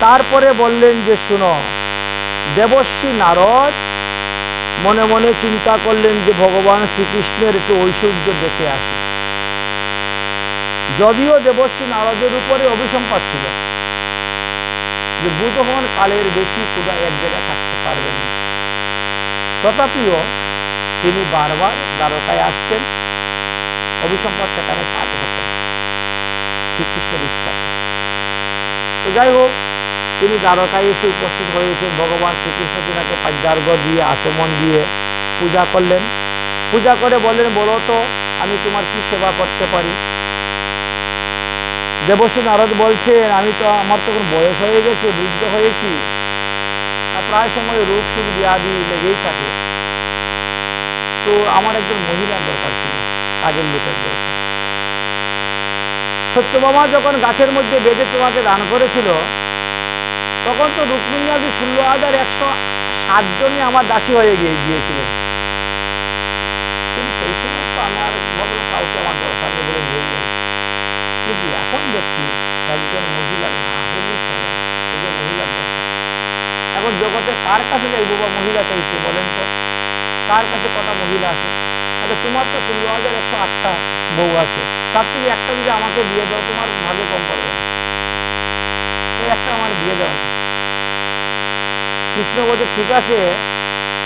তারপরে বললেন যে শুনো, দেবর্ষি নারদ মনে মনে চিন্তা করলেন যে ভগবান শ্রীকৃষ্ণের একটু ঐশ্বর্য দেখে আসে। যদিও দেবর্ষি নারদের উপরে অভিসম্পাদ ছিল যে বুধহন কালের বেশি ক্ষুধা এক জায়গায় থাকতে পারবেন না, তথাপিও তিনি বারবার দ্বারকায় আসতেন, অভিসম্পাদ সেখানে কাজ হতেন শ্রীকৃষ্ণের ইচ্ছা। তো যাই হোক, তিনি দ্বারকায় এসে উপস্থিত হয়েছেন। ভগবান শ্রীকৃষ্ণ তিনাকে পাদ্যার্ঘ্য দিয়ে আচমন দিয়ে পূজা করলেন। পূজা করে বললেন, বলো তো আমি তোমার কি সেবা করতে পারি? দেবর্ষি নারদ বলছেন, আমার তো বয়স হয়ে গেছে, বৃদ্ধ হয়েছি, আর প্রায় সময় রোগ সুখ ব্যাধি লেগেই থাকে, তো আমার একজন মহিলার দরকার ছিল, কাজের লোকের দরকার। সত্যভামা যখন গাছের মধ্যে বেঁধে তোমাকে দান করেছিল, তখন তো রুক্মিণী আদি 16,107 জনই আমার দাসী হয়ে গিয়েছিলেন, কিন্তু সেই সময় তো আমার ভাবলাম কাউকে আমার দরকার নেই বলে নিয়ে গেল। কিন্তু এখন দেখছি একজন মহিলা না হলেই চলে, একজন মহিলার দরকার। এখন জগতে কার কাছে যাইব বা মহিলা চাইতে বলেন তো? কার কাছে কটা মহিলা আছে? আচ্ছা, তোমার তো 16,108টা বউ আছে, তার থেকে একটা যদি আমাকে দিয়ে দাও, তোমার ভাগে কম পড়বে না, একটা আমার দিয়ে দাও। কৃষ্ণ বলছে, ঠিক আছে,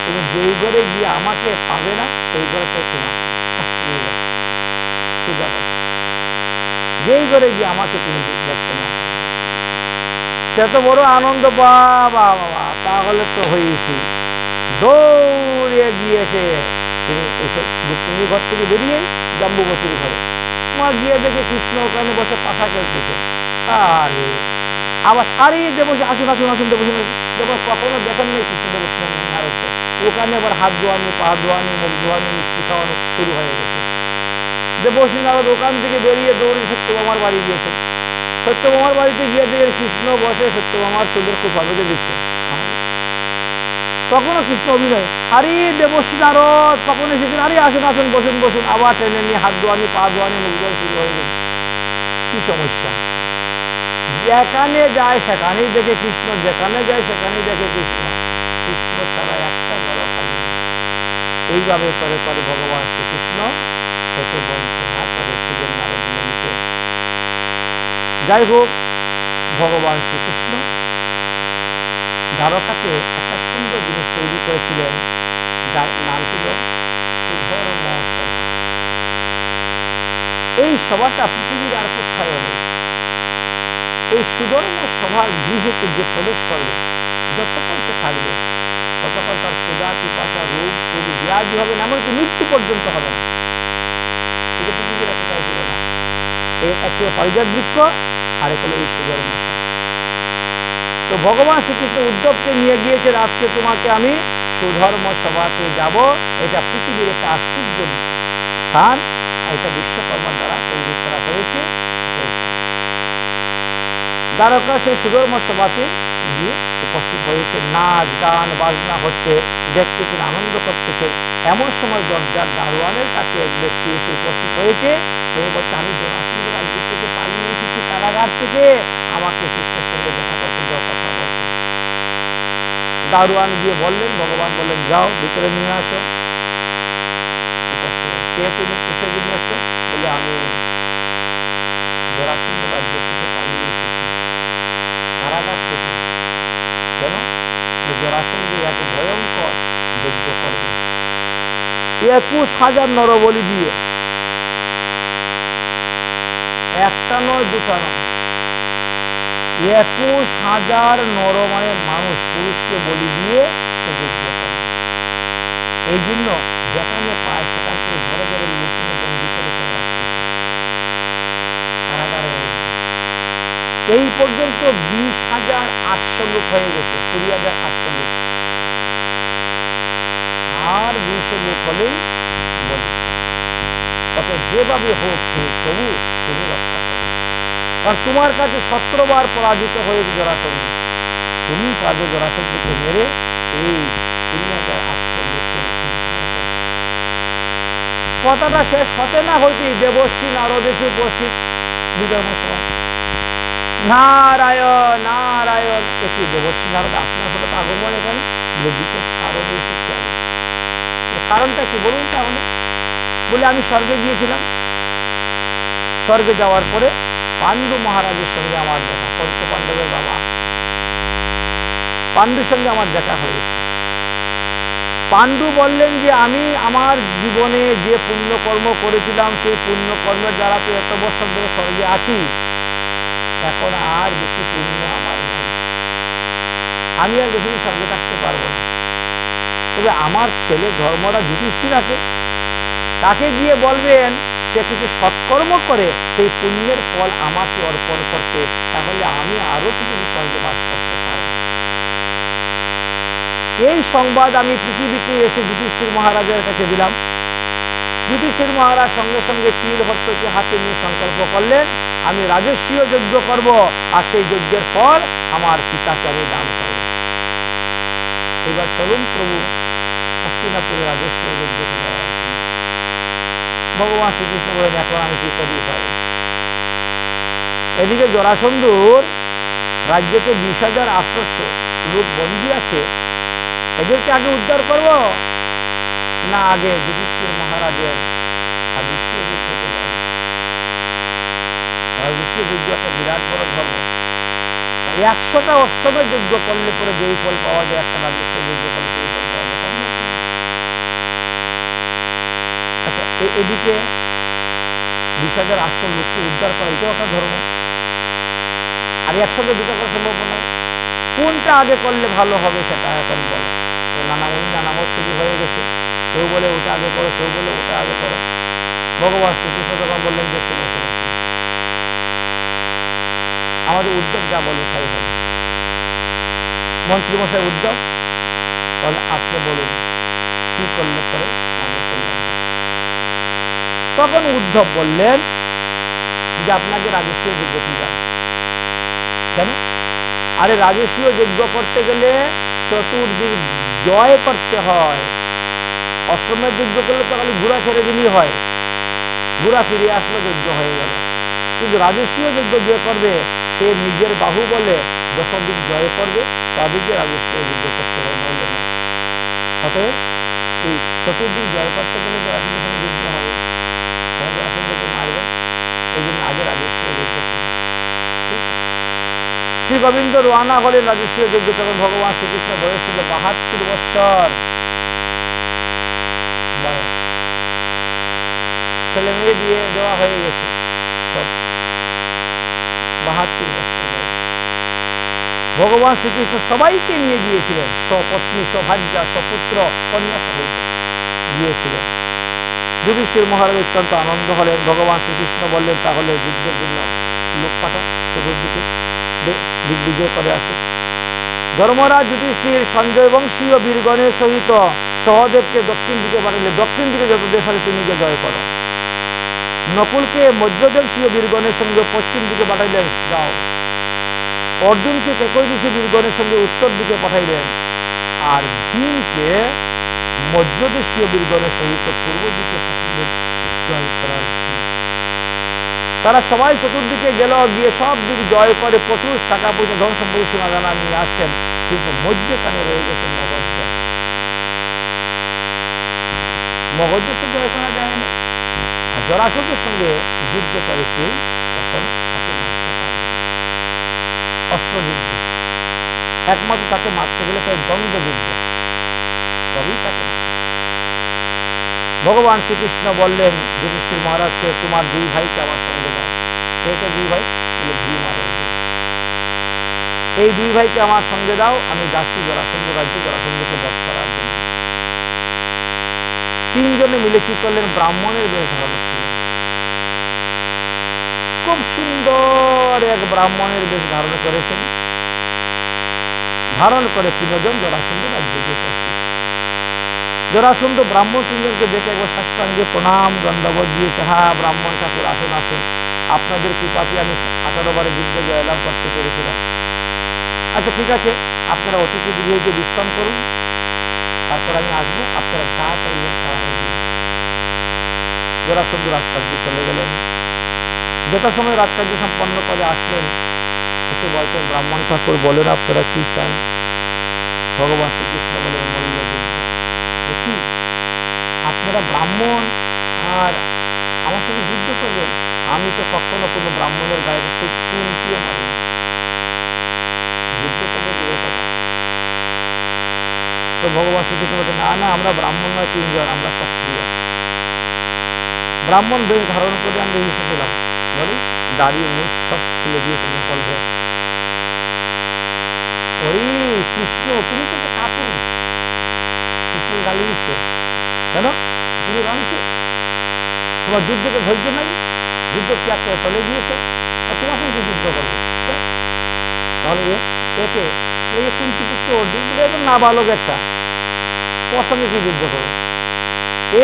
তুমি যেই ঘরে গিয়ে আমাকে পাবে না সেই ঘরে তো তোমার নিয়ে যাও, সোজা কথা। যেই ঘরে গিয়ে আমাকে তুমি দেখতে না, সে তো বড় আনন্দ, বাবা বাবা, তাহলে তো হয়েছি। দৌড়ে গিয়েছে তিনি এসে রুক্মিণীর ঘর থেকে বেরিয়ে জাম্বুবতীর ঘরে। তোমার গিয়ে দেখে কৃষ্ণ ওখানে বসে পাশা খেলতেছে। আরে আবার, আরে দেবর্ষি আসুন আসুন আসুন, দেবর্ষি দেখো কখনো দেখেন নাই কৃষ্ণ দেবর্ষি নারদকে। ওখানে আবার হাত ধোয়ানি, পা ধোয়ানি, মুখ ধোয়ানি, মিষ্টি খাওয়ানো শুরু হয়ে গেছে। দেবর্ষি নারদ ওখান থেকে বেরিয়ে দৌড়ে সত্যভামার বাড়ি গিয়েছেন। সত্যভামার বাড়িতে গিয়ে দেখেন কৃষ্ণ বসে সত্যভামার চুলের খোপা বেঁধে দিচ্ছেন। তখনও কৃষ্ণ অভিনয়, আরে দেবর্ষি নারদ কখন এসেছেন, আরে আসুন আসুন, বসুন বসুন। আবার টেনে নিয়ে হাত ধোয়ানি, পা ধোয়ানি, মুখ ধোয়ানি শুরু হয়ে গেছে। কি সমস্যা? যেখানে যায় সেখানেই দেখে কৃষ্ণ, যেখানে যায় সেখানেই দেখে কৃষ্ণ, কৃষ্ণ ছাড়া একটা ঘর খালি। এইভাবে করে করে ভগবান শ্রীকৃষ্ণ এত বঞ্চনা করেছিলেন নারদ মুনিকে। যাই হোক, ভগবান শ্রীকৃষ্ণ দ্বারকাতে একটা সুন্দর জিনিস তৈরি করেছিলেন, যার নাম ছিল সুধর্ম সভা। এই সভাটা পৃথিবীর আর কোথাও নেই। এই সুধর্ম সভার গৃহেতে যে প্রবেশ করবে, যতক্ষণ সে থাকবে ততক্ষণ তার ক্ষুধা পিপাসা, রোগ সুখ ব্যাধি হবে না, এমনকি মৃত্যু পর্যন্ত হবে না। এটা পৃথিবীর আর কোথাও ছিল না। এক ছিল পারিজাত বৃক্ষ, আর এক হলো এই সুধর্ম সভা। তো ভগবান শ্রীকৃষ্ণ উদ্ধবকে নিয়ে গিয়েছেন, আজকে তোমাকে আমি সুধর্ম সভাতে যাব। এটা পৃথিবীর একটা আশ্চর্য স্থান, এটা বিশ্বকর্মার দ্বারা তৈরি করা হয়েছে। দ্বারকা সেই সুধর্ম সভাতে গিয়ে উপস্থিত হয়েছে, নাচ গান বাজনা হচ্ছে, দেখতে তিনি আনন্দ করতেছেন। এমন সময় দরজার দারোয়ানের কাছে এক ব্যক্তি এসে উপস্থিত হয়েছে। সে বলছে, আমি জরাসন্ধ রাজ্য থেকে পালিয়ে এসেছি, কারাগার থেকে, আমাকে কৃষ্ণের সঙ্গে দেখা করতে দাও, কথা বলতে। দারোয়ান গিয়ে বললেন, ভগবান বললেন, যাও ভিতরে নিয়ে আসো। কে তুমি, কিসের জন্য এসছো? বলে, আমি জরাসন্ধ রাজ্য থেকে পালিয়ে এসেছি, কারাগার থেকে। কেন? জরাসন্ধ এক ভয়ঙ্কর যজ্ঞ করবে 21,000 নরবলি দিয়ে, একটা নয় দুটা নয়, 21,000 নর মানে মানুষ, পুরুষকে বলি দিয়ে সে যজ্ঞ করে। এই জন্য যেখানে পায় সেখান থেকে ধরে ধরে লুকিয়ে বন্দি করে সে রাখতেছে কারাগারের মধ্যে। এই পর্যন্ত 20,800 লোক হয়ে গেছে, 20,800 লোক, আর 200 লোক হলেই বলি। তবে যেভাবে হোক প্রভু তুমি রক্ষা করো, কারণ তোমার কাছে 17 বার পরাজিত হয়েছে জরাসন্ধ, তুমি পারবে জরাসন্ধকে মেরে এই 20,800 লোকের। কথাটা শেষ হতে না হইতেই দেবর্ষি নারদ এসে উপস্থিত সুধর্ম সভা। নারায়ণ নারায়ণ, দেবর্ষি নারদ আপনার হঠাৎ আগমন এখানে? বলে বিশেষ কারণ এসেছে আমি। কারণটা কি বলুন তাহলে? বলে আমি স্বর্গে গিয়েছিলাম, স্বর্গে যাওয়ার পরে পাণ্ডু মহারাজের সঙ্গে আমার দেখা, পঞ্চপাণ্ডবের বাবা পাণ্ডুর সঙ্গে আমার দেখা হয়েছে। পাণ্ডু বললেন যে আমি আমার জীবনে যে পুণ্যকর্ম করেছিলাম সেই পুণ্যকর্মের দ্বারা তো এত বছর ধরে স্বর্গে আছি, এখন আর বেশি পুণ্য আমার নাই, আমি আর বেশি দিন স্বর্গে থাকতে পারবো না। তবে আমার ছেলে ধর্মরাজ যুধিষ্ঠির আছে, তাকে গিয়ে বলবেন সে কিছু সৎকর্ম করে সেই পুণ্যের ফল আমাকে অর্পণ করতে, তাহলে আমি আরো কিছুদিন স্বর্গে বাস করতে পারব। এই সংবাদ আমি পৃথিবীতে এসে যুধিষ্ঠির মহারাজের কাছে দিলাম। যুধিষ্ঠির মহারাজ সঙ্গে সঙ্গে তিল হর্তকি হাতে নিয়ে সংকল্প করলেন, আমি রাজস্বীয় যজ্ঞ করব, আর সেই যজ্ঞের ফল আমার পিতাকে আমি দান করব। এবার চলুন প্রভু হস্তিনাপুরে রাজস্বীয় যজ্ঞ দেওয়ার জন্য। ভগবান শ্রীকৃষ্ণ বলেন, এখন আমি কি করি ভাই? এদিকে জরাসন্ধুর রাজ্যতে 20,800 লোক বন্দী আছে, এদেরকে আগে উদ্ধার করব না আগে যুধিষ্ঠির মহারাজের রাজস্বীয় যজ্ঞতে যাব? রাজস্বীয় যজ্ঞ একটা বিরাট বড় ধর্ম। 100টা অশ্বমেধ যজ্ঞ করলে পরে যেই ফল পাওয়া যায়, একটা রাজস্বীয় যজ্ঞ করলে সেই ফল পাওয়া যায়। আচ্ছা, এদিকে 20,800 লোককে উদ্ধার করা, এটাও একটা ধর্ম, আর একসঙ্গে দুটো করা সম্ভব নয়। কোনটা আগে করলে ভালো হবে সেটা এখন বলো। নানামণি নানামত শুরু হয়ে গেছে, কেউ বলে ওটা আগে করো, কেউ বলে ওটা আগে করো। ভগবান শ্রীকৃষ্ণ তখন বললেন যে শোনো শোনো শোনো, আমাদের উদ্ধব যা বলবে তাই হবে। মন্ত্রীমশাই উদ্ধব তাহলে আপনি বলুন কি করলে পরে আমাদের কল্যাণ হবে। তখন উদ্ধব বললেন যে আপনাকে রাজস্বীয় যজ্ঞতে যান। কেন? আরে রাজস্বীয় যজ্ঞ করতে গেলে চতুর্দিক জয় করতে হয়। অশ্বমেধ যজ্ঞ করলে তো খালি ঘোড়া ছেড়ে দিলেই হয়, ঘোড়া ফিরে আসলো যজ্ঞ হয়ে গেল। কিন্তু রাজস্বীয় যজ্ঞ যে করবে সে নিজের বাহু বলে 10 দিক জয় করবে, তবে গিয়ে রাজস্বীয় যজ্ঞ করতে হবে, নইলে নয়। অতএব এই চতুর্দিক জয় করতে গেলে জরাসন্ধের সঙ্গে যুদ্ধ হবে, তখন জরাসন্ধকে মারবে, এই জন্য আগে রাজস্বীয় যজ্ঞ করবে। শ্রী গোবিন্দ রওনা হলেন রাজস্বীয় যজ্ঞ। তখন ভগবান শ্রীকৃষ্ণ বয়স ছিল 72 বৎসর বয়স, ছেলে মেয়ে বিয়ে দেওয়া হয়ে গেছে সব, 72 বৎসর বয়স। ভগবান শ্রীকৃষ্ণ সবাইকে নিয়ে গিয়েছিলেন, স্বপত্নী স্বভার্যা স্বপুত্র কন্যা সহিত গিয়েছিলেন। যুধিষ্ঠির মহারাজ অত্যন্ত আনন্দ হলেন। ভগবান শ্রীকৃষ্ণ বললেন তাহলে যুদ্ধের জন্য লোক পাঠাও, চতুর্দিকে দিগ্বিজয় করে আসো। ধর্মরাজ যুধিষ্ঠির সঞ্জয় বংশীয় বীরগণের সহিত সহদেবকে দক্ষিণ দিকে পাঠাইলে, দক্ষিণ দিকে যত দেশ আছে তুমি গিয়ে জয় করো। নকুলকে মধ্যদেশীয় বীরগণের সঙ্গে পশ্চিম দিকে পাঠাইলেন, যাও। অর্জুনকে ত্রৈকৈদেশীয় বীরগণের সঙ্গে উত্তর দিকে পাঠাইলেন, আর ভীমকে মধ্যদেশীয় বীরগণের সহিত পূর্ব দিকে পাঠাইলেন জয় করার জন্য। তারা সবাই চতুর্দিকে গেল, গিয়ে সব দিক জয় করে প্রচুর টাকা পয়সা ধন সম্পত্তি সোনা দানা নিয়ে আসছেন, কিন্তু মধ্যখানে রয়ে গেছে মগধ দেশ। মগধ দেশে জয় করা যায় না, আর জরাসন্ধের সঙ্গে যুদ্ধ করে কেউ তখন তাকে মারতে পারবে না। অস্ত্রযুদ্ধ, একমাত্র তাকে মারতে গেলে তাই দ্বন্দ্ব যুদ্ধ, তবেই তাকে মারতে। ভগবান শ্রীকৃষ্ণ বললেন যুধিষ্ঠির মহারাজকে, তোমার 2 ভাইকে আমার সঙ্গে দাও। কে কে 2 ভাই? বলে ভীম আর অর্জুন। এই 2 ভাইকে আমার সঙ্গে দাও, আমি যাচ্ছি জরাসন্ধ রাজ্যে জরাসন্ধকে বধ করার জন্য। 3 জনে মিলে কি করলেন? ব্রাহ্মণের বেশ ধারণ করলেন। খুব সুন্দর এক ব্রাহ্মণের বেশ ধারণ করেছেন। ধারণ করে 3 জন জরাসন্ধ রাজ্যে গিয়ে উপস্থিত। জরাসন্ধ ব্রাহ্মণ 3 জনকে দেখে একবার সাষ্টাঙ্গে প্রণাম দণ্ডবোধ দিয়েছে। হ্যাঁ ব্রাহ্মণ ঠাকুর, আসুন আসুন, আপনাদের কৃপাতে আমি 18 বারে যুদ্ধে জয়লাভ করতে পেরেছিলাম। আচ্ছা ঠিক আছে, আপনারা অতিথি গৃহে বিশ্রাম করুন, তারপর আমি আসবো, আপনারা যা চাইবেন তাই দিন। জরাসন্ধ রাজকার্যে চলে গেলেন। যথাসময়ে রাজকার্য সম্পন্ন করে আসলেন, ডেকে বলছেন, ব্রাহ্মণ ঠাকুর বলেন আপনারা কি চান? ভগবান শ্রীকৃষ্ণ বলেন, মল্লযুদ্ধ। কি আপনারা ব্রাহ্মণ আর আমার সাথে যুদ্ধ করবেন? আমি তো কখনো কোনো ব্রাহ্মণের গায়ে চুনকিও মারিনি, যুদ্ধ করবো দূরের কথা। তো ভগবান শ্রীকৃষ্ণ বলছেন, না না, আমরা ব্রাহ্মণ নয়, তিনজন, আমরা ক্ষত্রিয়। ব্রাহ্মণ বেশ ধারণ করে আমরা এসেছিলাম, বলে দাড়ি মুছ সব খুলে দিয়েছে, নকল ভেষ। ওরে কৃষ্ণ, তুমি তো একটা কাপুরুষ। কৃষ্ণ গালি দিচ্ছে, কেন? তুমি রাঁধছো, তোমার যুদ্ধকে ধৈর্য নাই, যুদ্ধ ত্যাগ করে চলে গিয়েছে, আর তোমার সঙ্গে কি যুদ্ধ করবো? তাহলে একে কুঞ্চিপুত্র অর্জুন তো নাবালক একটা, ওর সঙ্গে কি যুদ্ধ করবো?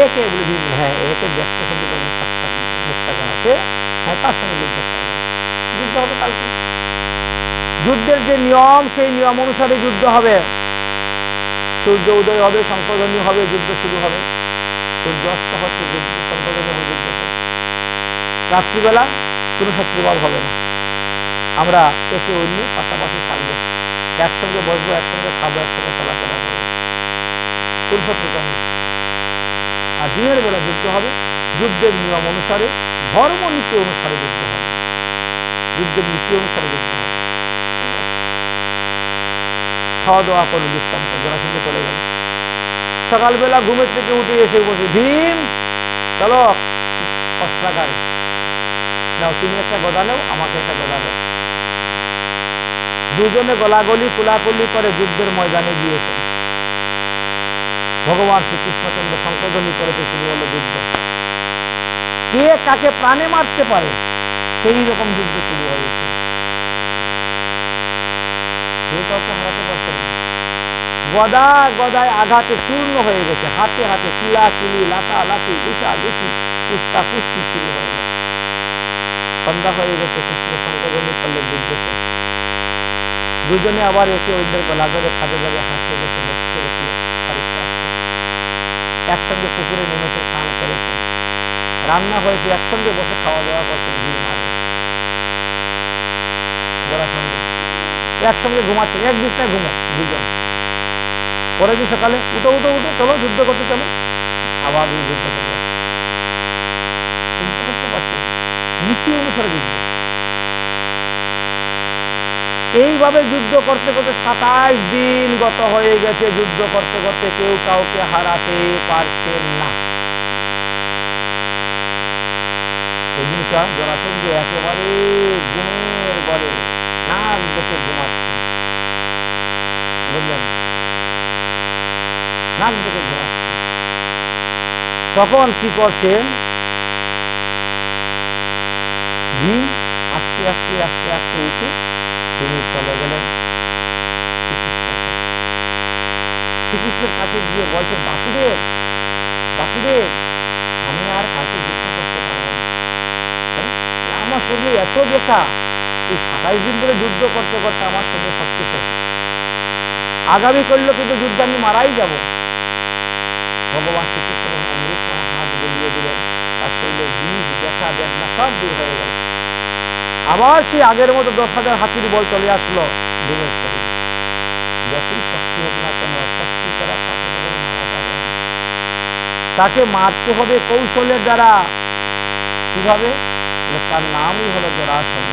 একে বলে ভীম, হ্যাঁ একে দেখতে শুনতে কেমন সাক্ষাৎ মুখটা জানাতে, হ্যাঁ তার সঙ্গে যুদ্ধ করা যাবে, যুদ্ধ হবে কালকে। যুদ্ধের যে নিয়ম, সেই নিয়ম অনুসারে যুদ্ধ হবে। সূর্য উদয় হবে, শঙ্খধ্বনি হবে, যুদ্ধ শুরু হবে। সূর্য অস্ত হচ্ছে, যুদ্ধ শঙ্খধ্বনি হবে, যুদ্ধ শেষ। রাত্রিবেলা কোনো শত্রুভাব হবে না, আমরা একে অন্য পাশাপাশি থাকবো, একসঙ্গে বসবো, একসঙ্গে খাবো, একসঙ্গে চলাফেরা করবো, কোন শত্রুতা নেই। আর দিনের বেলা যুদ্ধ হবে, যুদ্ধের নিয়ম অনুসারে, ধর্ম নীতি অনুসারে যুদ্ধ হবে, যুদ্ধের নীতি অনুসারে যুদ্ধ হবে। খাওয়া দাওয়া করবে, বিশ্রাম করে জরাসন্ধ চলে গেল। সকালবেলা ঘুমের থেকে উঠে এসে বসে, ভীম চলো অস্ত্রাগারে, নাও তুমি একটা গদা নেও, আমাকে একটা গদা দাও। দুজনে গলাগলি কুলাকুলি করে যুদ্ধের ময়দানে গিয়েছেন। ভগবান শ্রীকৃষ্ণচন্দ্র শঙ্খধ্বনি করেছে, শুরু হলো যুদ্ধ। কে কাকে প্রাণে মারতে পারে সেই রকম যুদ্ধ শুরু হয়েছে। কেউ কাউকে হারাতে পারছেন না, গদা গদায় আঘাতে চূর্ণ হয়ে গেছে, হাতে হাতে কিলা কিলি, লাতা লাতি, ঘুষা ঘুষি, কুস্তা কুস্তি শুরু হয়ে গেছে। সন্ধ্যা হয়ে গেছে, কৃষ্ণ শঙ্খধ্বনি করলেন, যুদ্ধ শেষ। দুজনে আবার একে অন্যের গলা ধরে খাদে যাবে, হাসে গেছে, হেসে উঠলো, বাড়িতে আসছে। একসঙ্গে পুকুরে নেমেছে, স্নান করেছে, রান্না হয়েছে, একসঙ্গে বসে খাওয়া দাওয়া করছেন। ভীম আর জরাসন্ধ একসঙ্গে ঘুমাচ্ছেন, এক বিছনায় ঘুমো দুজন। পরের দিন সকালে উঠো উঠো উঠো, চলো যুদ্ধ করতে চলো, আবার যুদ্ধ করবে। চিন্তা করতে পারছেন, নীতি অনুসারে যুদ্ধ। এইভাবে যুদ্ধ করতে করতে 27 দিন গত হয়ে গেছে, যুদ্ধ করতে করতে কেউ কাউকে হারাতে পারছেন না। সেদিনকার জরাসন্ধ একেবারে ঘুমের ঘরে নাক ডেকে ঘুমাচ্ছে, বুঝলেন, নাক ডেকে ঘুমাচ্ছে। তখন কি করছেন, ভীম আস্তে আস্তে আস্তে আস্তে উঠে তিনি চলে গেলেন শ্রীকৃষ্ণের কাছে। শ্রীকৃষ্ণের কাছে গিয়ে বলছেন, বাসুদেব বাসুদেব, আমি আর কালকে যুদ্ধ করতে পারবো না। কেন? আমার শরীরে এত ব্যথা, এই 27 দিন ধরে যুদ্ধ করতে করতে আমার শরীরে শক্তি শেষ, আগামী করলে কিন্তু যুদ্ধে আমি মারাই যাব। ভগবান শ্রীকৃষ্ণ অমৃত হাত বুলিয়ে দিলেন, তার শরীরের বিষ ব্যথা বেদনা সব দূর হয়ে গেল। আবার সেই আগের মতো 10,000 হাতির বল চলে আসলো ভীমের শরীরে। যতই শক্তি হোক না কেন, শক্তির দ্বারা তাকে কখনো মারা যাবে না, তাকে মারতে হবে কৌশলের দ্বারা। কিভাবে? তার নামই হলো জরাসন্ধ।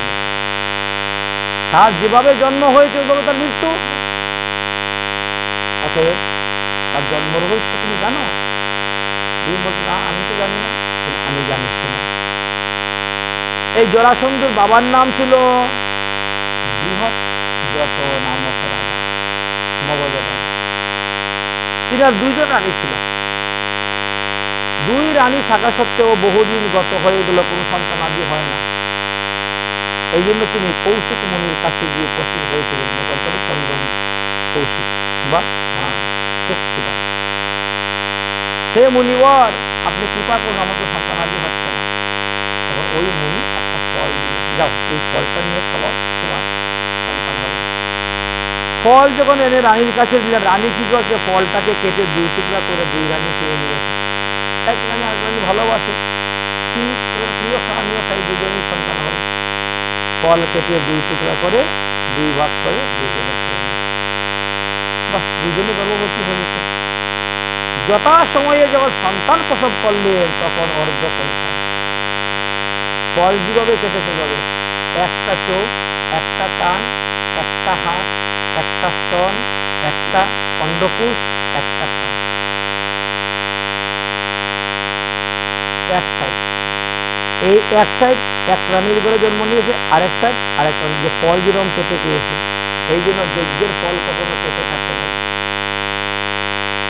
তার যেভাবে জন্ম হয়েছে ওইভাবে তার মৃত্যু। অতএব তার জন্ম রহস্য তুমি জানো? ভীম বলছে, না আমি তো জানি না। আমি জানি, শোনো। এই জরাসন্ধর বাবার নাম ছিল বৃহদ্রথ নামক রাজা, মগধের রাজা। তিনার 2জন রানী ছিল। 2 রানী থাকা সত্ত্বেও বহুদিন গত হয়ে গেল, কোনো সন্তানাদি হয় না। এই জন্য তিনি কৌশিক মুনির কাছে গিয়ে উপস্থিত হয়েছিলেন, মতান্তরে চন্দন কৌশিক বা চক্ষুদান। হে মুনিবর, আপনি কৃপা করুন, আমার তো সন্তানাদি হচ্ছে না। তখন ওই মুনি একটা ফল দিলেন, যাও এই ফলটা নিয়ে খাওয়াও, তোমার সন্তান হবে। ফল যখন এনে রানীর কাছে দিলেন, রানী কি করছে, ফলটাকে কেটে 2 টুকরা করে 2 রানী খেয়ে নিয়েছে। এক রানী আরেক রানী ভালোবাসে, তুমিও খা আমিও খাই, দুজনেই সন্তান হবে। ফল কেটে 2 টুকরা করে 2 ভাগ করে দুজনে খেয়ে নিচ্ছে। বাস, দুজনে গর্ভবতী হয়েছে। যথা সময়ে যখন সন্তান প্রসব করলেন তখন অর্ধ সন্তান। ফল যেভাবে খেতে সেভাবে, একটা চোখ, একটা কান, একটা হাত, একটা স্তন, একটা অন্ডকোষ, একটা কান, এক সাইড। এই এক সাইড এক রানীর ঘরে জন্ম নিয়েছে, আরেক সাইড আরেক রানী, যে ফল যেরকম পেটে পেয়েছে। এই জন্য যজ্ঞের ফল কখনো পেটে থাকে না।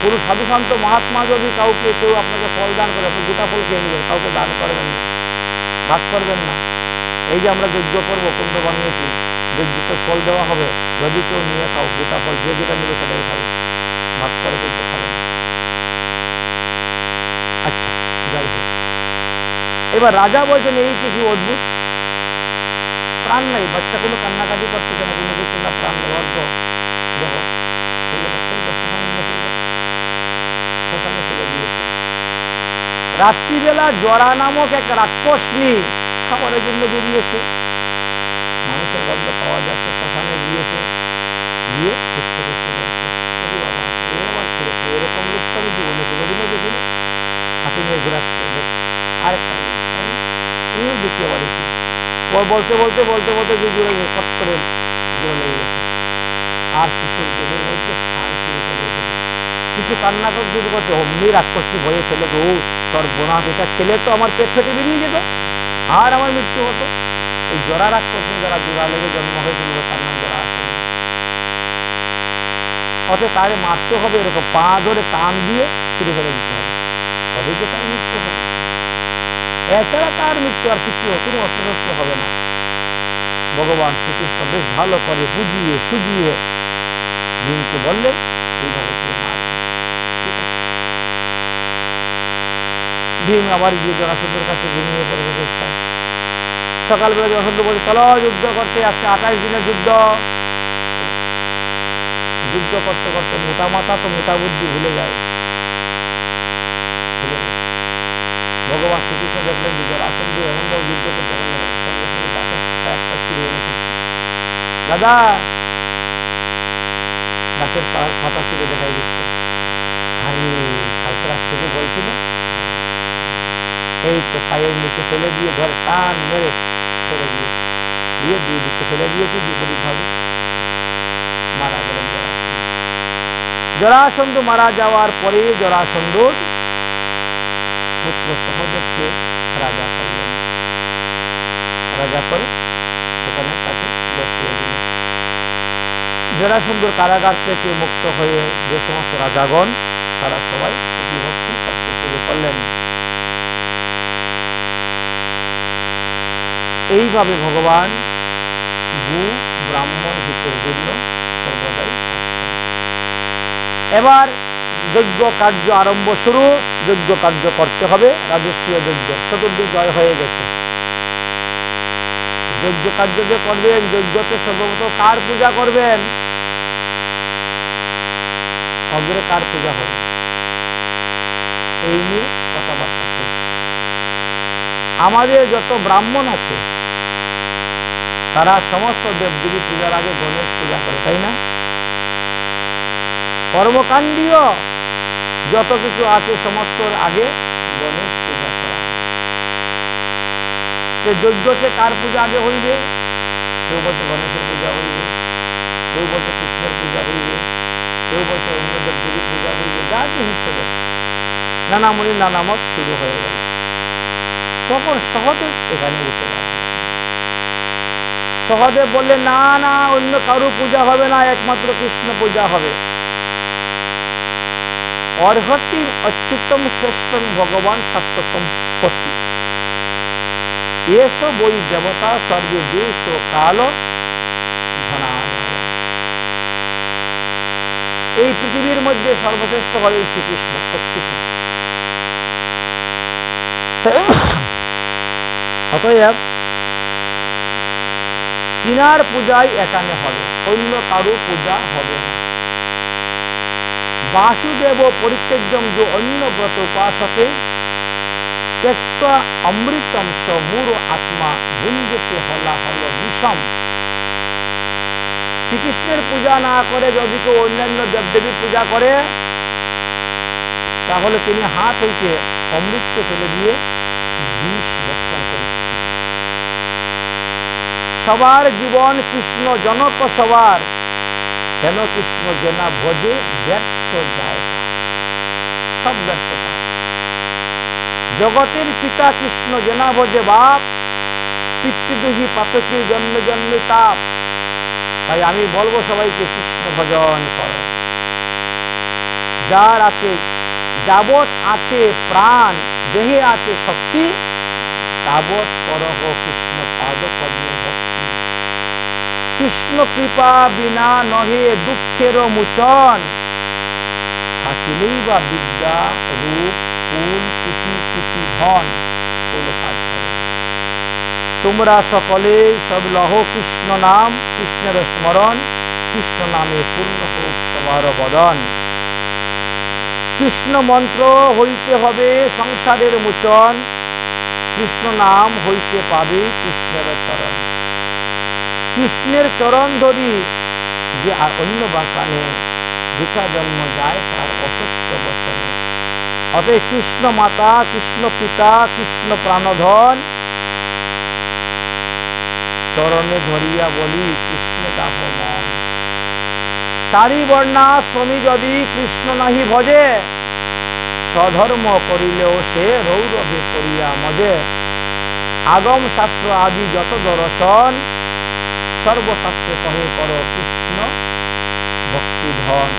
কোন সাধু শান্ত মহাত্মা যদি কাউকে কেউ আপনাকে ফল দান করে, আপনি গোটা ফল খেয়ে নেবেন, কাউকে দান করবেন না, ভাগ করবেন না। এই যে আমরা যজ্ঞ করবো, কুণ্ড বানিয়েছি, যজ্ঞকে ফল দেওয়া হবে, যদি কেউ নিয়ে খাও গোটা ফল, যে যেটা নেবে সেটাই খাবে, ভাগ করে কিন্তু খাবে না। আচ্ছা, যাই হোক, এবার রাজা বলছেন এই কি অদ্ভুত, প্রাণ নাই, বাচ্চা কোনো কান্নাকাটি করতেছে না, কোনো কিছু না, প্রাণ নেই, অর্ধ দেহ, ফেলে দাও, শ্মশানে নিয়ে ফেলে দাও। শ্মশানে ফেলে দিয়েছে। রাত্রিবেলা জরা নামক এক রাক্ষসনি খাবারের জন্য বেরিয়েছে, মানুষের গন্ধ পাওয়া যাচ্ছে, শ্মশানে গিয়েছে, গিয়ে বসে বসে বলছে, ওরে বাবা, এ আবার কিরকম, এরকম লোক তো আমি জীবনে কোনোদিনও দেখিনি। হাতে নিয়ে ঘোরাচ্ছে, দেখছে, আরেকটা লোক, এই দেখি আবার দেখি, বলতে বলতে বলতে বলতে যে জোরে কট করে জোরে লেগে গেছে, আর শিশুর দেহের মধ্যে প্রাণ ফিরে চলে এসেছে। শিশু কান্না করতে শুরু করছে, অমনি রাক্ষসটি ভয়ে ফেলে, ও সর্বনাশ, এটা খেলে তো আমার পেট ফেটে বেরিয়ে যেত, আর আমার মৃত্যু হতো। এই জরা রাক্ষসী যারা জোড়া লেগে জন্ম হয়েছিল, তার নাম জরা আসেনি। অতএব তারে মারতে হবে, এরকম পা ধরে কান দিয়ে ছিঁড়ে ফেলে দিতে হবে, তবে যে তার মৃত্যু হবে। এছাড়া তার মৃত্যু আর কিছু কোনো অস্ত্র হবে না। ভগবান শ্রীকৃষ্ণ বেশ ভালো করে বুঝিয়ে সুজিয়ে ভীমকে বললেন, এইভাবে তুমি মারবে, ঠিক আছে। ভীম আবার গিয়ে জরাসন্ধের কাছে ঘুমিয়ে পড়েছে চুপচাপ। সকালবেলা জরাসন্ধ বলছে, চলো যুদ্ধ করতে, আজকে 28 দিনের যুদ্ধ। যুদ্ধ করতে করতে মোটা মাথা তো মোটা বুদ্ধি ভুলে যায়, ভুলে গেছে। ভগবান শ্রীকৃষ্ণ দেখলেন যে জরাসন্ধ এমন ভাবে যুদ্ধ করতে, সঙ্গে সঙ্গে গাছের একটা ছিঁড়ে এনে ফেলছে। দাদা, গাছের পাতা ছিঁড়ে দেখাই দিচ্ছে, আরে কালকে রাত্রে যে বলছিল, এই তো পায়ের নিচে ফেলে দিয়ে ধরে টান মেরে ফেলে দিয়েছে, দিয়ে দুই দিকে ফেলে দিয়েছি বিপরীত ভাবে, মারা গেলেন জরাসন্ধ। জরাসন্ধ মারা যাওয়ার পরে জরাসন্ধর পুত্র সহদেবকে রাজা করলেন, রাজা করে সেখানে তাকে বসিয়ে দিলেন। জরাসন্ধর কারাগার থেকে মুক্ত হয়ে যে সমস্ত রাজাগণ, তারা সবাই স্তুতি ভক্তি করতে শুরু করলেন। এইভাবে ভগবান গু ব্রাহ্মণ হিতের জন্য সর্বদাই কাজ করেন। এবার যজ্ঞ কার্য আরম্ভ শুরু, যজ্ঞ কার্য করতে হবে, রাজস্বীয় যজ্ঞ, চতুর্দিক জয় হয়ে গেছে। যজ্ঞ কার্য যে করবেন, যজ্ঞতে সর্বপ্রথম কার পূজা করবেন, অগ্রে কার পূজা হবে, এই নিয়ে কথাবার্তা চলছে। আমাদের যত ব্রাহ্মণ আছে তারা সমস্ত দেবদেবী পূজার আগে গণেশ পূজা করে, তাই না? কর্মকাণ্ডীয় যত কিছু আছে সমস্ত আগে গণেশ পূজা করা হয়। যজ্ঞতে কার পূজা আগে হইবে? কেউ বলছে গণেশের পূজা হইবে, কেউ বলছে কৃষ্ণের পূজা হইবে, কেউ বলছে অন্য দেবদেবীর পূজা হইবে, যার যে হিসেবে নানামণি নানামত শুরু হয়ে গেল। তখন সহদেব এখানে উঠে দাঁড়ালেন। সহদেব বললেন, না না, অন্য কারো পূজা হবে না, একমাত্র কৃষ্ণ পূজা হবে। অর্হতিম অচ্যুতম শ্রেষ্ঠম ভগবান শাশ্বতম পতি, এস বই দেবতা সর্বে দেশ ও কাল ধনানয়। এই পৃথিবীর মধ্যে সর্বশ্রেষ্ঠ হলেন শ্রীকৃষ্ণ, অচ্যুত। অতএব তিনার পূজাই এখানে হবে, অন্য কারো পূজা হবে না। বাসুদেব পরিত্যজ্যম जो অন্য ব্রত উপাসকে त्यक्त्वा অমৃতম স মূঢ় আত্মা ভুঞ্জতে হলাহল বিষম। শ্রীকৃষ্ণের পূজা না করে যদি কেউ অন্যান্য দেবদেবীর পূজা করে, তাহলে তিনি হাত হইতে অমৃতকে ফেলে দিয়ে বিষ ভক্ষণ করছেন। সবার জীবন কৃষ্ণ জনক সবার, হেন কৃষ্ণ যে না ভজে ব্যর্থ যায়, সব ব্যর্থতা। জগতের পিতা কৃষ্ণ যে না ভজে বাপ, পিতৃদুহি পাতকীর জন্মে জন্মে তাপ। তাই আমি বলবো সবাইকে কৃষ্ণ ভজন করো। যার আছে যাবৎ আছে প্রাণ, দেহে আছে শক্তি, তাবৎ করহ কৃষ্ণ পাদ পদ্মে ভক্তি। কৃষ্ণ কৃপা বিনা নহে দুঃখের মোচন, থাকিলেই বা বিদ্যা রূপ কুল কোটি কোটি ধন, কোনো কাজ হবে। তোমরা সকলে সব লহ কৃষ্ণ নাম, কৃষ্ণের স্মরণ, কৃষ্ণ নামে পূর্ণ হোক সবার বদন। কৃষ্ণ মন্ত্র হইতে হবে সংসারের মোচন, কৃষ্ণ নাম হইতে পাবে কৃষ্ণের চরণ। কৃষ্ণের চরণ ধরি যে অন্য বাকানে, বৃথা জন্ম যায় তার অসত্য বচনে। অতএব কৃষ্ণ মাতা, কৃষ্ণ পিতা, কৃষ্ণ প্রাণধন, চরণে ধরিয়া বলি কৃষ্ণে দাহ মন। চারি বর্ণাশ্রমী যদি কৃষ্ণ নাহি ভজে, স্বধর্ম করিলেও সে রৌরবে করিয়া মজে। আগম শাস্ত্র আদি যত দর্শন, সর্বশাস্ত্রে কহে কর কৃষ্ণ ভক্তি ধন।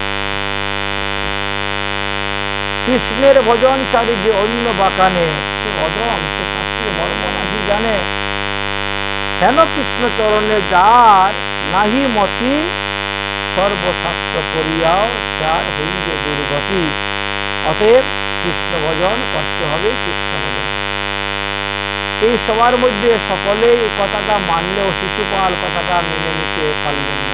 কৃষ্ণের ভজন চারি যে অন্য বাকানে, সে অদম, সে শাস্ত্রের মর্ম নাহি জানে। হেন কৃষ্ণ চরণে যার নাহি মতি, সর্বশাস্ত্র করিয়াও তার হইবে দুর্গতি। অতএব কৃষ্ণ ভজন করতে হবে, কৃষ্ণ ভজন। এই সবার মধ্যে সকলে এই কথাটা মানলেও শিশুপাল কথাটা মেনে নিতে পারলেন না।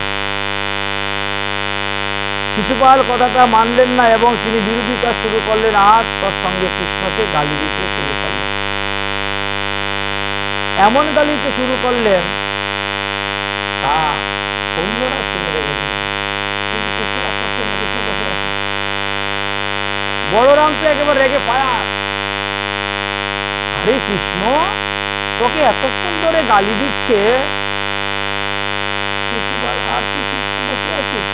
শিশুপাল কথাটা মানলেন না এবং তিনি বিরোধিতা শুরু করলেন, আর তোর সঙ্গে কৃষ্ণকে গালি দিতে শুরু করলেন। এমন গালি দিতে শুরু করলেন তা অন্যরা শুনে রেগে গেলেন। কিন্তু কৃষ্ণ রাগ করছেন না, কৃষ্ণ বসে আছেন। বলরাম তো একেবারে রেগে ফায়ার। আরে কৃষ্ণ, তোকে এতক্ষণ ধরে গালি দিচ্ছে, আর তুই চুপচাপ বসে আছিস?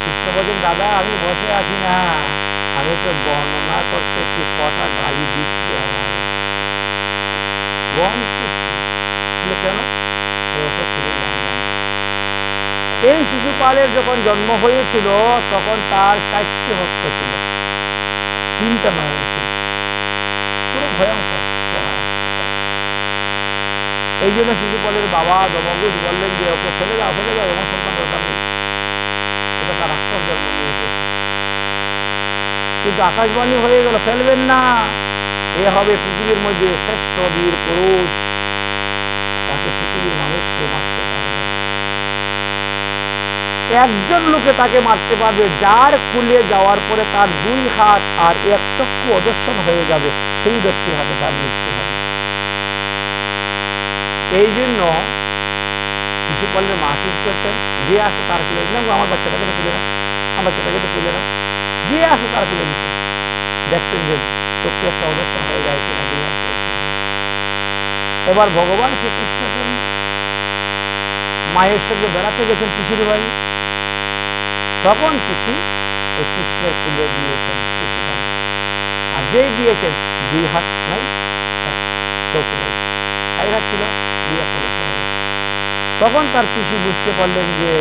কৃষ্ণ বলছেন, দাদা আমি বসে আছি না, আমি তো বর্ণনা করতেছি কটা গালি দিচ্ছে আমায়। কেন? ওসব তুমি জানবে না। এই শিশুপালের যখন জন্ম হয়েছিল তখন তার 4টে হস্ত ছিল, 3টা নয়ন ছিল, পুরো ভয়ঙ্কর। এই জন্য শিশুপালের বাবা দমঘোষ বললেন যে ওকে ফেলে দাও, ফেলে দাও, এমন সন্তান দরকার নেই, এটা তার রাক্ষস জন্ম নিয়েছে। কিন্তু আকাশবাণী হয়ে গেল, ফেলবেন না, এ হবে পৃথিবীর মধ্যে শ্রেষ্ঠ বীর পুরুষ, তাকে পৃথিবীর মানুষকে মারতে পারবে। একজন লোকে তাকে মারতে পারবে, যার কুলে যাওয়ার পরে তার 2 হাত আর 1 চক্ষু অদর্শন হয়ে যাবে, সেই ব্যক্তির হাতে তার মৃত্যু হবে। এই জন্য শিশুপালের মা কি করতেন, যে আসে তার কুলে না, আমার বাচ্চাটাকে তো তুলে না, আমার বাচ্চাটাকে তো তুলে না, যে আসে তার কুলে দিতেন। দেখতেন যে চক্ষু একটা অদর্শন হয়ে যায় কিনা, 2 হাত। এবার ভগবান শ্রীকৃষ্ণ মায়ের সঙ্গে বেড়াতে গেছেন পিসির বাড়ি, তখন পিসি ওই কৃষ্ণের কুলে দিয়েছেন শিশুপাল। আর যেই দিয়েছেন 2 হাত নাই, চোখ নেই, 4 হাত ছিল, 2 হাত অদর্শন হয়ে গেছে। তখন তার পিসি বুঝতে পারলেন যে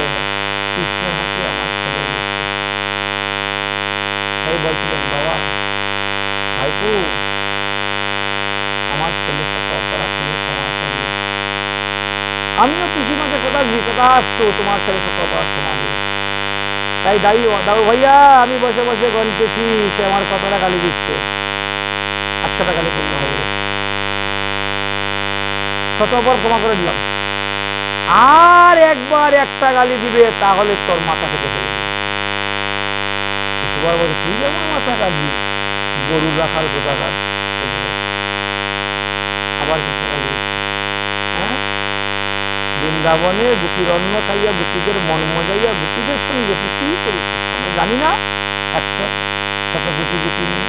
কৃষ্ণের হাতে আমার ছেলের মৃত্যু। তাই বলছিলেন, বাবা ভাইপু, আমার ছেলের সাথে অপরাধ তুমি ক্ষমা করবে। আমিও পিসিমাকে কথা দিই, কথা আসতো তোমার ছেলের সাথে অপরাধ ক্ষমা দিই। তাই দাও ভাইয়া, আমি বসে বসে গনতেছি, সে আমার কতটা গালি দিচ্ছে, 100টা গালি পূর্ণ হয়ে গেছে, শত অপরাধ ক্ষমা করে দিলাম। আর একবার একটা গালি দিবে তাহলে তোর মাথা কেটে ফেলবে। শিশুপাল বলছে, তুই আমার মাথা কাটবি, গরুর রাখাল কোথাকার। আবার কৃষ্ণ গালি দিচ্ছে, হ্যাঁ, বৃন্দাবনে গোপীর অন্ন খাইয়া গোপীদের মন মজাইয়া গোপীদের সঙ্গে প্রীতি করিতেছে। আমরা জানি না 100 কোটি গোপী নিয়ে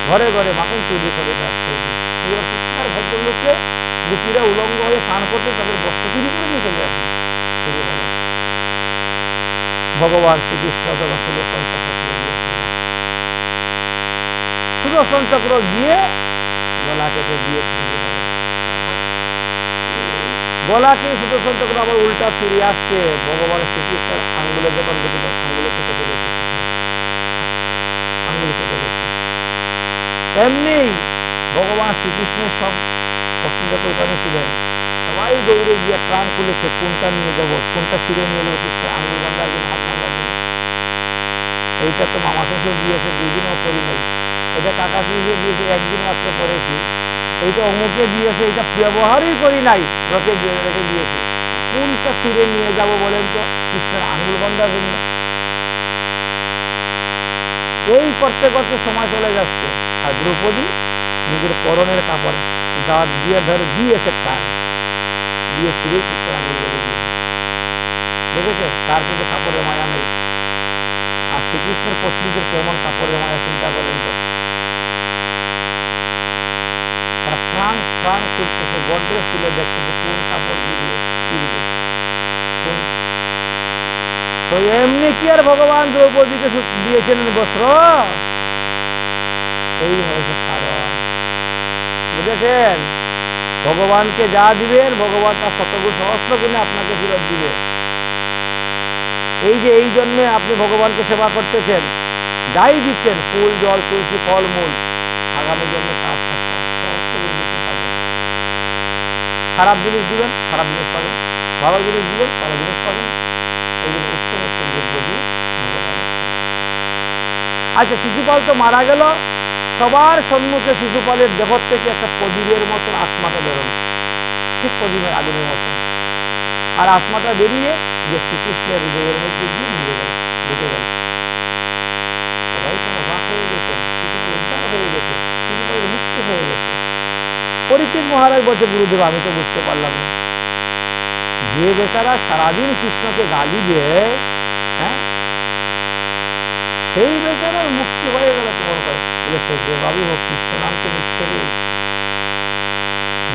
ঘরে ঘরে মাখন চুরি করে এবার সত্যিকার ভদ্রলোকে গোপীরা উলঙ্গ হয়ে স্নান করতে তাদের বস্ত্র চুরি করে নিয়ে চলে আসে। ভগবান শ্রীকৃষ্ণ তখন সুদর্শন চক্র সুদর্শন চক্র গিয়ে গলা কেটে দিয়েছে। গলা কেটে সুদর্শন চক্র আবার উল্টা ফিরে আসছে ভগবান শ্রীকৃষ্ণের আঙ্গুলে যখন দেখেছেন আঙ্গুলে কেটে গেছে, আঙ্গুলে কেটে গেছে। এমনি ভগবান শ্রীকৃষ্ণের সব পছন্দের ওখানে ছিলেন, সবাই দৌড়ে গিয়ে ট্রাঙ্ক খুলেছে কোনটা নিয়ে যাব, কোনটা ছিঁড়ে নিয়ে যাবো, কৃষ্ণের আঙ্গুল বান্ধা একজন হাত বাঁধা নেই, এইটা তো মামা শ্বশুর দিয়েছে 2 দিনও পরি নাই, এটা কাকা শ্বশুর দিয়েছে 1 দিন মাত্র পরেছি, এইটা অমুকে দিয়েছে এটা ব্যবহারই করি নাই রেখে দিয়েছি, কোনটা ছিঁড়ে নিয়ে যাব বলেন তো কৃষ্ণের আঙ্গুল বান্ধার জন্য। এই করতে করতে সময় চলে যাচ্ছে আর দ্রৌপদী নিজের পরনের কাপড় দাঁত দিয়ে ধরে দিয়েছে, টান দিয়ে ছিঁড়ে কৃষ্ণের আঙ্গুল বেঁধে দিয়েছে। দেখেছেন তার প্রতি কাপড়ের মায়া নেই। আর শ্রীকৃষ্ণের পত্নীদের কেমন কাপড়ের মায়া চিন্তা করেন তো। তারা ট্রাঙ্ক করতেছে, গডরেজ তুলে দেখতেছে কোন কাপড় দিবে কিনবে কোন। তো এমনি কি আর ভগবান দ্রৌপদীকে দিয়েছিলেন বস্ত্র? এই হয়েছে কারণ, বুঝেছেন? ভগবানকে যা দিবেন ভগবান তার শতগুণ সহস্র গুণে আপনাকে ফেরত দিবে। এই যে এই জন্মে আপনি ভগবানকে সেবা করতেছেন, যাই দিচ্ছেন ফুল জল তুলসী ফল মূল, আগামী জন্মে তার সহস্র গুণ বেশি পাবেন। খারাপ জিনিস দিবেন খারাপ জিনিস পাবেন, ভালো জিনিস দিবেন ভালো জিনিস পাবেন। এই জন্য উত্তম উত্তম দ্রব্য দিয়ে ভগবান। আচ্ছা, শিশুপাল তো মারা গেল, সবার সম্মুখে শিশুপালের দেহ থেকে একটা প্রদীপের মতন আত্মাটা বেরোল, ঠিক প্রদীপের আগুনের মতন। আর আত্মাটা বেরিয়ে যে শ্রীকৃষ্ণের হৃদয়ের মধ্যে গিয়ে মিলে গেল, ঢুকে গেল। সবাই তো অবাক হয়ে গেছেন, শিশুপাল উদ্ধার হয়ে গেছে, শিশুপালের মুক্তি হয়ে গেছে। পরীক্ষিত মহারাজ বলছে, গুরুদেব আমি তো বুঝতে পারলাম না, যে বেচারা সারাদিন কৃষ্ণকে গালি দেয়, হ্যাঁ, সেই বেচারার মুক্তি হয়ে গেল কেমন করে? বলে সে যেভাবেই হোক কৃষ্ণ নাম তো নিচ্ছে রে,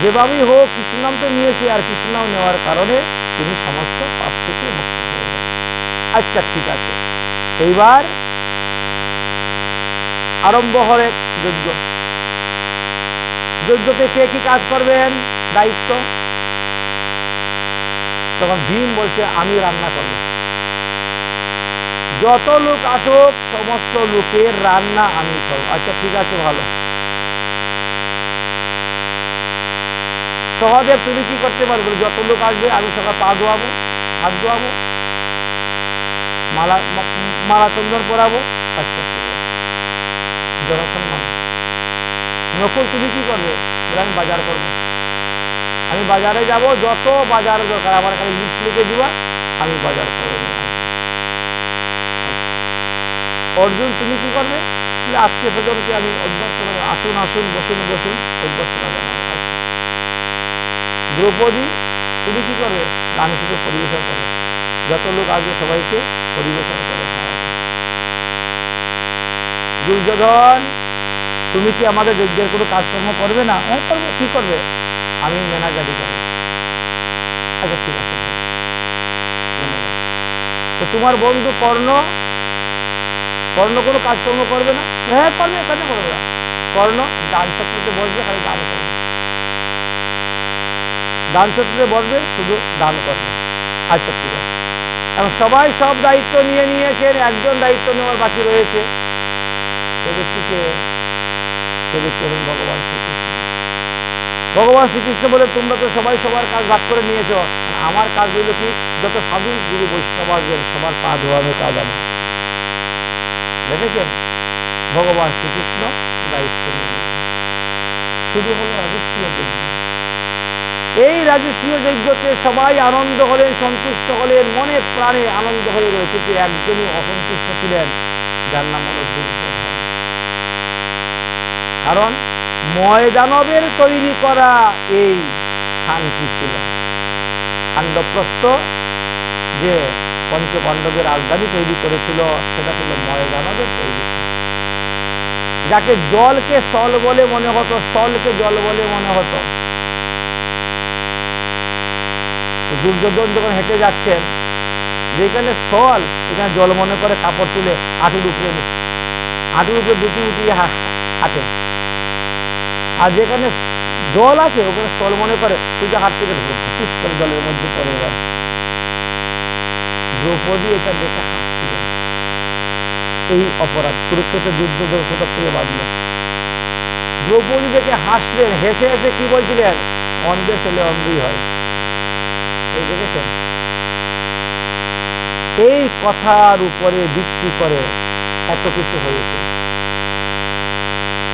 যেভাবেই হোক কৃষ্ণ নাম তো নিয়েছে, আর কৃষ্ণ নাম নেওয়ার কারণে তিনি সমস্ত পাপ থেকে মুক্ত হয়ে গেল। আচ্ছা ঠিক আছে, এইবার আরম্ভ হলে যজ্ঞ। যজ্ঞতে কে কি কাজ করবেন, দায়িত্ব। তখন ভীম বলছে আমি রান্না করব, যত লোক আসুক সমস্ত লোকের রান্না আমি করব। আচ্ছা ঠিক আছে ভালো। সহদেব তুমি কি করতে পারবে? যত লোক আসবে আমি সকাল পা ধোয়াবো, হাত ধোয়াবো, মালা চন্দন পরাবো। আচ্ছা ঠিক আছে, জনসম্মান। নকুল তুমি কি করবে? বলে আমি বাজার করব, আমি বাজারে যাব, যত বাজার দরকার আমার খালি লিস্ট লিখে দিবা, আমি বাজার করে নিয়ে আসবো। অর্জুন তুমি কি করবে? আত্মীয় স্বজনকে আমি অভ্যর্থনা, আসুন আসুন বসুন বসুন, অভ্যর্থনা জানাবো। আচ্ছা। দ্রৌপদী তুমি কি করবে? আমি শুধু পরিবেশন করবো, যত লোক আসবে সবাইকে পরিবেশন করে খাওয়াবো। দুর্যোধন তুমি কি আমাদের যজ্ঞের কোনো কাজকর্ম করবে না? হ্যাঁ করবো। কি করবে? আমি ম্যানেজারি করবো। আচ্ছা ঠিক আছে। তো তোমার বন্ধু কর্ণ, কর্ণ কোনো কাজকর্ম করবে না? হ্যাঁ করবে, কেন করবে না? কর্ণ দান ছত্রতে বসবে, খালি দান করবে, দান ছত্রতে বসবে, শুধু দান করবে। আচ্ছা ঠিক আছে। এখন সবাই সব দায়িত্ব নিয়ে নিয়েছেন, একজন দায়িত্ব নেওয়ার বাকি রয়েছে। সে ব্যক্তিকে, সে ব্যক্তি হলেন ভগবান শ্রীকৃষ্ণ। ভগবান শ্রীকৃষ্ণ বলে তোমরা তো সবাই সবার কাজ ভাগ করে নিয়েছ, আমার কাজ হইল কি, যত সাধু গুরু বৈষ্ণব আসবেন সবার পা ধোয়ানোর কাজ আমার। দেখেছেন ভগবান শ্রীকৃষ্ণ দায়িত্ব নিয়ে শুরু হলো রাজস্বীয় যজ্ঞ। এই রাজস্বীয় যজ্ঞতে সবাই আনন্দ হলেন, সন্তুষ্ট হলেন, মনে প্রাণে আনন্দ হয়ে রয়েছে। কিন্তু একজনই অসন্তুষ্ট ছিলেন, যার নাম হলো দুর্যোধন। কারণ ময়দানবের তৈরি করা এই স্থানটি ছিল। খাণ্ডপ্রস্থ যে পঞ্চপাণ্ডবের রাজধানী তৈরি করেছিল সেটা ছিল ময়দানবের তৈরি, যাকে জলকে স্থল বলে মনে হতো, স্থলকে জল বলে মনে হতো। দুর্যোধন যখন হেঁটে যাচ্ছেন, যেখানে স্থল এখানে জল মনে করে কাপড় তুলে হাঁটুর উপরে দুটি উঠিয়ে হাঁটে, আর যেখানে জল আছে ওখানে স্থল মনে করে সোজা হাত থেকে ফিস করে জলের মধ্যে পড়ে গেল। দ্রৌপদী এটা দেখে হাসছিলেন। এই অপরাধ কুরুক্ষেত্রের যুদ্ধ কোথা থেকে বাঁধল। দ্রৌপদী দেখে হাসলেন, হেসে হেসে কি বলছিলেন, অন্ধের ছেলে অন্ধই হয়। এই দেখেছেন, এই কথার উপরে ভিত্তি করে এত কিছু হয়েছে।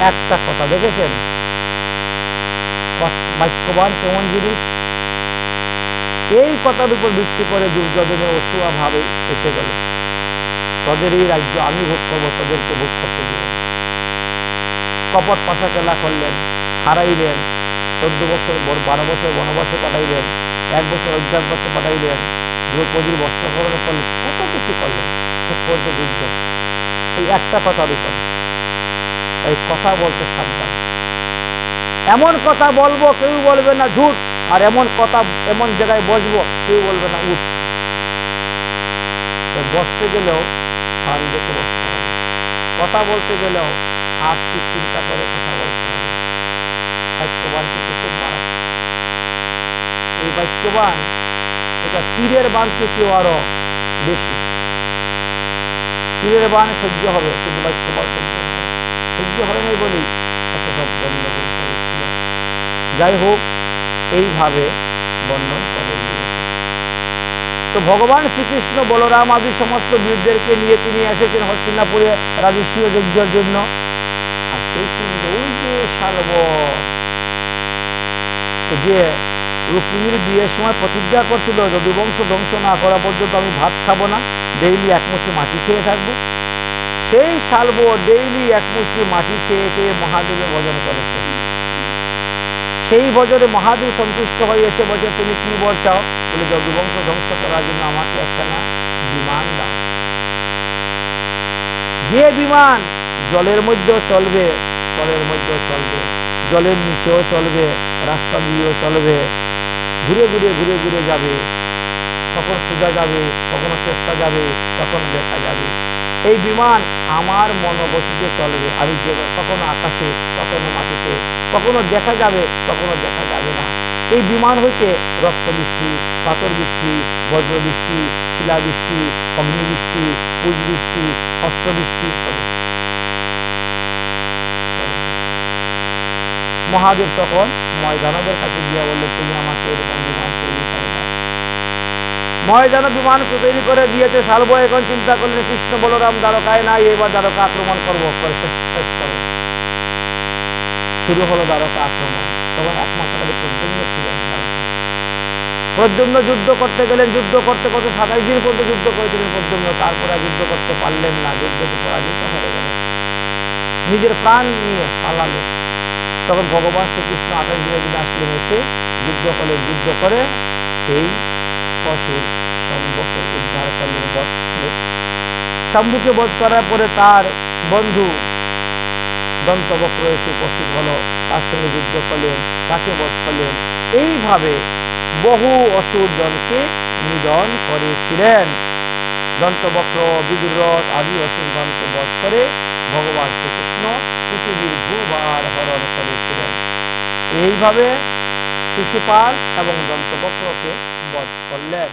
একটা কথা দেখেছেন, বাক্যবান কেমন জিনিস। এই কথার উপর ভিত্তি করে দুর্যোধনের অসুয়া ভাবে এসে গেল, তোদের এই রাজ্য আমি ভোগ করবো, তোদেরকে ভোগ করতে দিব। কপট পাশা খেলা করলেন, হারাইলেন। 14 বছর 12 বছর বনবাসে পাঠাইলেন, 1 বছর অজ্ঞান করতে পাঠাইলেন, দ্রৌপদীর বস্ত্রহরণ করলেন, কত কিছু করলেন, শেষ পর্যন্ত যুদ্ধ। এই একটা কথার উপর। তাই কথা বলতে সাবধান। এমন কথা বলবো কেউ বলবে না ঝুট, আর এমন কথা এমন জায়গায় বসবো কেউ বলবে না উঠ। বসতে গেলেও স্থান দেখে বসতে হবে, কথা বলতে গেলেও আর্থিক চিন্তা করে কথা বলতে হবে। বাক্যবান কিন্তু খুব মারাত্মক। এই বাক্যবান এটা তীরের বান থেকেও আরো বেশি। তীরের বান সহ্য হবে, কিন্তু বাক্যবান সহ্য হয় নাই বলেই এত সব গণ্ডগোল হয়েছিল। যাই হোক, এইভাবে বর্ণন করে দিয়েছে। তো ভগবান শ্রীকৃষ্ণ বলরাম আদি সমস্ত বীরদেরকে নিয়ে তিনি এসেছেন হস্তিনাপুরে রাজস্বীয় যজ্ঞের জন্য। আর সেই সঙ্গে ওই যে শালব, যে রুক্মিণীর বিয়ের সময় প্রতিজ্ঞা করছিল, যদুবংশ ধ্বংস না করা পর্যন্ত আমি ভাত খাবো না, ডেইলি এক মুঠি মাটি খেয়ে থাকবো। সেই শালব ডেইলি এক মুঠি মাটি খেয়ে খেয়ে মহাদেবের ভজন করেছে। সেই ভজনে মহাদেব সন্তুষ্ট হয়ে এসে বলছে, তুমি কি বর চাও? বলে, যদুবংশ ধ্বংস করার জন্য আমাকে একখানা বিমান দাও, যে বিমান জলের মধ্যেও চলবে, স্থলের মধ্যেও চলবে, জলের নিচেও চলবে, রাস্তা দিয়েও চলবে, ঘুরে ঘুরে ঘুরে ঘুরে যাবে, কখন সোজা যাবে, কখনো চেষ্টা যাবে, কখনো দেখা যাবে। এই বিমান আমার মনোগতিতে চলবে। আমি যে কখনো আকাশে, কখনো মাটিতে, কখনো দেখা যাবে, কখনো দেখা যাবে না। এই বিমান হইতে রক্তবৃষ্টি, পাথর বৃষ্টি, বজ্রবৃষ্টি, শিলাবৃষ্টি, অগ্নিবৃষ্টি, পুষ্পবৃষ্টি, অস্ত্রবৃষ্টি হবে। মহাদেব তখন ময়দানবের কাছে গিয়ে বললেন, তুমি আমাকে এরকম বিমান তৈরি করে দাও। ময়দানব বিমান তৈরি করে দিয়েছে। শালব এখন চিন্তা করলেন, কৃষ্ণ বলরাম দ্বারকায় নাই, এবার দ্বারকা আক্রমণ করবো, করে শেষ করো। শুরু হলো দ্বারকা আক্রমণ। তখন একমাত্র প্রদ্যুম্ন ছিলেন। প্রদ্যুম্ন যুদ্ধ করতে গেলেন, যুদ্ধ করতে করতে 27 দিন পর্যন্ত যুদ্ধ করেছিলেন প্রদ্যুম্ন। তারপরে যুদ্ধ করতে পারলেন না, যুদ্ধতে পরাজিত হয়ে গেলেন, নিজের প্রাণ নিয়ে পালালেন। তখন ভগবান শ্রীকৃষ্ণ 28 দিনের দিনে আসলেন, এসে যুদ্ধ করলেন। যুদ্ধ করে এই অসুর শম্ভুকে উদ্ধার করলেন, বধ করলেন। শম্ভুকে বধ করার পরে তার বন্ধু দন্তবক্র এসে উপস্থিত হলো, তার সঙ্গে যুদ্ধ করলেন, তাকে বধ করলেন। এইভাবে বহু অসুরগণকে নিধন করেছিলেন। দন্তবক্র, বিদুরথ আদি অসুরগণকে বধ করে ভগবান শ্রীকৃষ্ণ পৃথিবীর ভূভার হরণ করেছিলেন। এইভাবে শিশুপাল এবং দন্তবক্রকে বধ করলেন।